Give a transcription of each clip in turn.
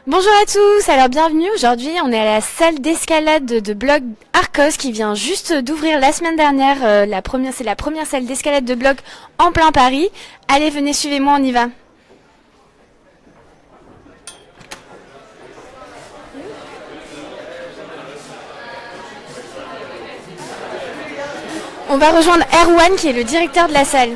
Bonjour à tous, alors bienvenue. Aujourd'hui on est à la salle d'escalade de bloc Arcos qui vient juste d'ouvrir la semaine dernière. C'est la première salle d'escalade de bloc en plein Paris. Allez, venez, suivez-moi, on y va. On va rejoindre Erwan qui est le directeur de la salle.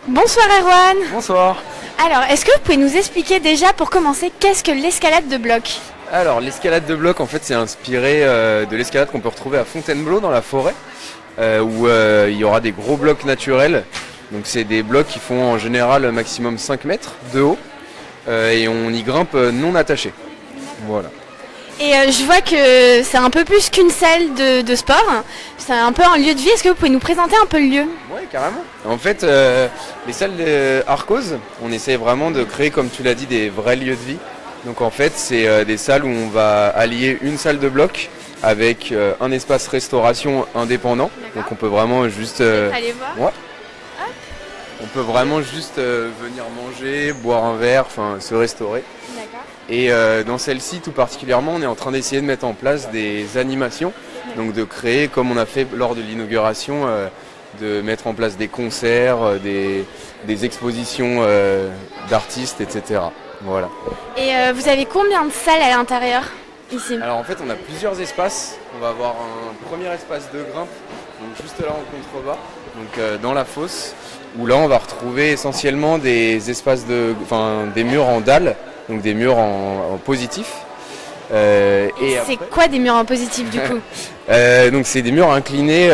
Bonsoir Erwan. Bonsoir. Alors, est-ce que vous pouvez nous expliquer déjà pour commencer qu'est-ce que l'escalade de bloc? Alors l'escalade de bloc en fait c'est inspiré de l'escalade qu'on peut retrouver à Fontainebleau dans la forêt où il y aura des gros blocs naturels. Donc c'est des blocs qui font en général maximum 5 mètres de haut et on y grimpe non attaché. Voilà. Et je vois que c'est un peu plus qu'une salle de sport, c'est un peu un lieu de vie. Est-ce que vous pouvez nous présenter un peu le lieu? Ouais, carrément. En fait, les salles Arcos, on essaie vraiment de créer, comme tu l'as dit, des vrais lieux de vie. Donc en fait, c'est des salles où on va allier une salle de bloc avec un espace restauration indépendant. Donc on peut vraiment juste... Allez voir. Ouais. On peut vraiment juste venir manger, boire un verre, enfin se restaurer. D'accord. Et dans celle-ci tout particulièrement, on est en train d'essayer de mettre en place des animations, donc de créer, comme on a fait lors de l'inauguration, de mettre en place des concerts, des expositions d'artistes, etc. Voilà. Et vous avez combien de salles à l'intérieur ici? Alors en fait, on a plusieurs espaces. On va avoir un premier espace de grimpe, donc juste là en contrebas, donc dans la fosse, où là on va retrouver essentiellement des espaces des murs en dalles. Donc des murs en positif. Et c'est quoi des murs en positif du coup? Donc c'est des murs inclinés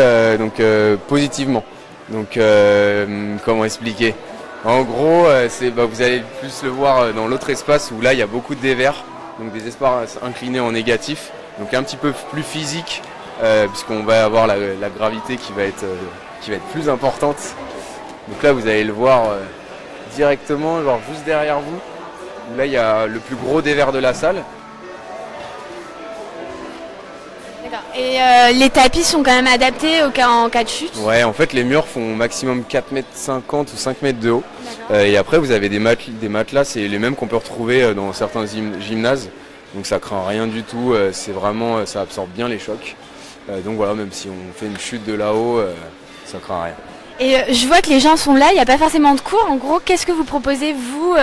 positivement. Donc comment expliquer? En gros, vous allez plus le voir dans l'autre espace où là il y a beaucoup de dévers, donc des espaces inclinés en négatif, donc un petit peu plus physique puisqu'on va avoir la gravité qui va être plus importante. Donc là vous allez le voir directement, genre juste derrière vous. Là, il y a le plus gros dévers de la salle. D'accord. Et les tapis sont quand même adaptés en cas de chute? Ouais, en fait, les murs font maximum 4,50 m ou 5 mètres de haut. Et après, vous avez des matelas, c'est les mêmes qu'on peut retrouver dans certains gymnases. Donc ça craint rien du tout, c'est vraiment, ça absorbe bien les chocs. Donc voilà, même si on fait une chute de là-haut, ça craint rien. Et je vois que les gens sont là, il n'y a pas forcément de cours. En gros, qu'est-ce que vous proposez, vous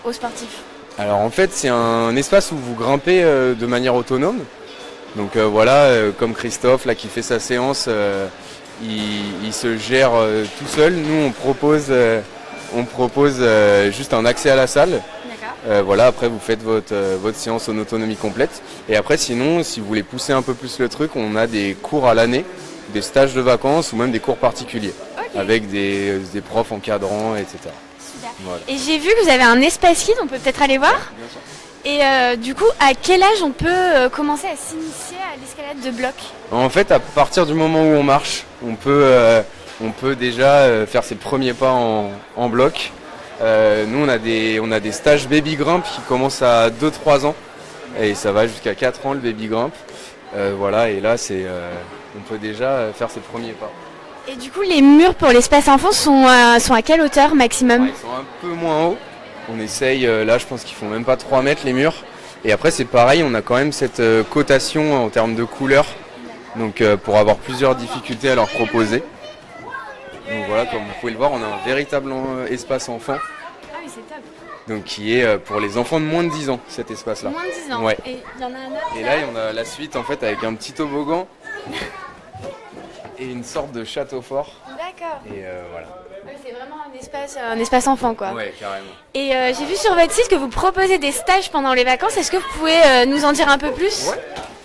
aux sportifs? Alors en fait c'est un espace où vous grimpez de manière autonome. Donc comme Christophe là qui fait sa séance, il se gère tout seul. Nous on propose juste un accès à la salle. Après vous faites votre séance en autonomie complète. Et après sinon si vous voulez pousser un peu plus le truc, on a des cours à l'année, des stages de vacances ou même des cours particuliers. Okay. Avec des profs encadrants, etc. Voilà. Et j'ai vu que vous avez un espace kids, on peut peut-être aller voir. Bien sûr. Et du coup, à quel âge on peut commencer à s'initier à l'escalade de bloc? En fait, à partir du moment où on marche, on peut déjà faire ses premiers pas en bloc. Nous, on a des stages baby grimp qui commencent à 2-3 ans. Et ça va jusqu'à 4 ans le baby grimp. Et là, on peut déjà faire ses premiers pas. Et du coup, les murs pour l'espace enfant sont à quelle hauteur maximum? Ils sont un peu moins hauts. On essaye, là je pense qu'ils font même pas 3 mètres les murs. Et après c'est pareil, on a quand même cette cotation en termes de couleurs. Donc pour avoir plusieurs difficultés à leur proposer. Donc voilà, comme vous pouvez le voir, on a un véritable espace enfant. Ah oui, c'est top. Donc qui est pour les enfants de moins de 10 ans, cet espace-là. Moins de 10 ans. Ouais. Et il y en a un autre. Et là, on a la suite en fait avec un petit toboggan. Et une sorte de château fort. D'accord. Et voilà. C'est vraiment un espace enfant quoi. Ouais, carrément. Et j'ai vu sur votre site que vous proposez des stages pendant les vacances. Est-ce que vous pouvez nous en dire un peu plus? Ouais.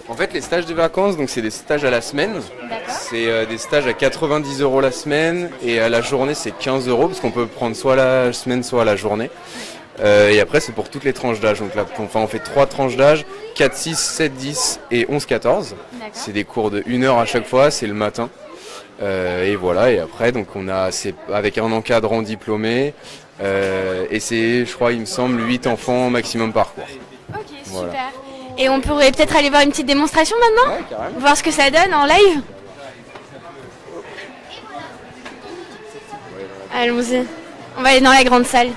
En fait, les stages de vacances, donc c'est des stages à la semaine. C'est des stages à 90 € la semaine et à la journée c'est 15 € parce qu'on peut prendre soit la semaine soit la journée. Et après c'est pour toutes les tranches d'âge. Donc là, on fait 3 tranches d'âge, 4, 6, 7, 10 et 11, 14. C'est des cours de 1 heure à chaque fois, c'est le matin. Et voilà, et après donc c'est avec un encadrant diplômé et c'est, je crois, il me semble 8 enfants maximum par cours. Ok, voilà. Super. Et on pourrait peut-être aller voir une petite démonstration maintenant? Ouais, carrément. Voir ce que ça donne en live? Allons-y. On va aller dans la grande salle.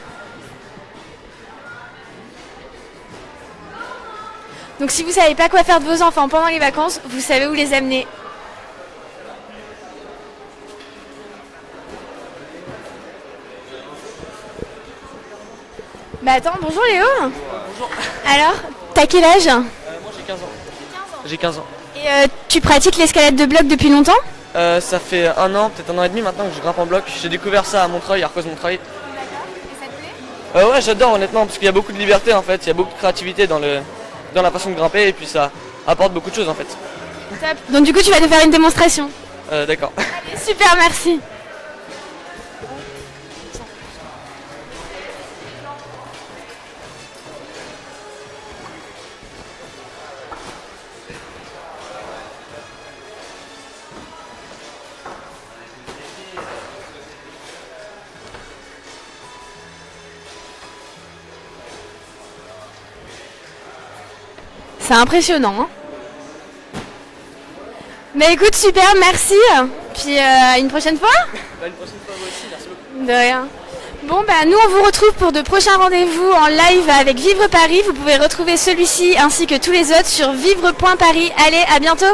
Donc si vous savez pas quoi faire de vos enfants pendant les vacances, vous savez où les amener. Bah attends, bonjour Léo. Bonjour. Alors, t'as quel âge? Moi j'ai 15 ans. J'ai 15 ans. Et tu pratiques l'escalade de bloc depuis longtemps? Ça fait un an, peut-être un an et demi maintenant que je grimpe en bloc. J'ai découvert ça à Montreuil, à Arcos Montreuil. D'accord. Et ça te plaît? Ouais, j'adore honnêtement parce qu'il y a beaucoup de liberté en fait. Il y a beaucoup de créativité dans la façon de grimper et puis ça apporte beaucoup de choses en fait. Top. Donc du coup tu vas nous faire une démonstration. D'accord. Allez, super, merci. C'est impressionnant, hein. Mais écoute, super, merci. Puis à une prochaine fois. Une prochaine fois moi aussi, merci beaucoup. De rien. Bon, bah nous on vous retrouve pour de prochains rendez-vous en live avec Vivre Paris. Vous pouvez retrouver celui-ci ainsi que tous les autres sur vivre.paris. Allez, à bientôt.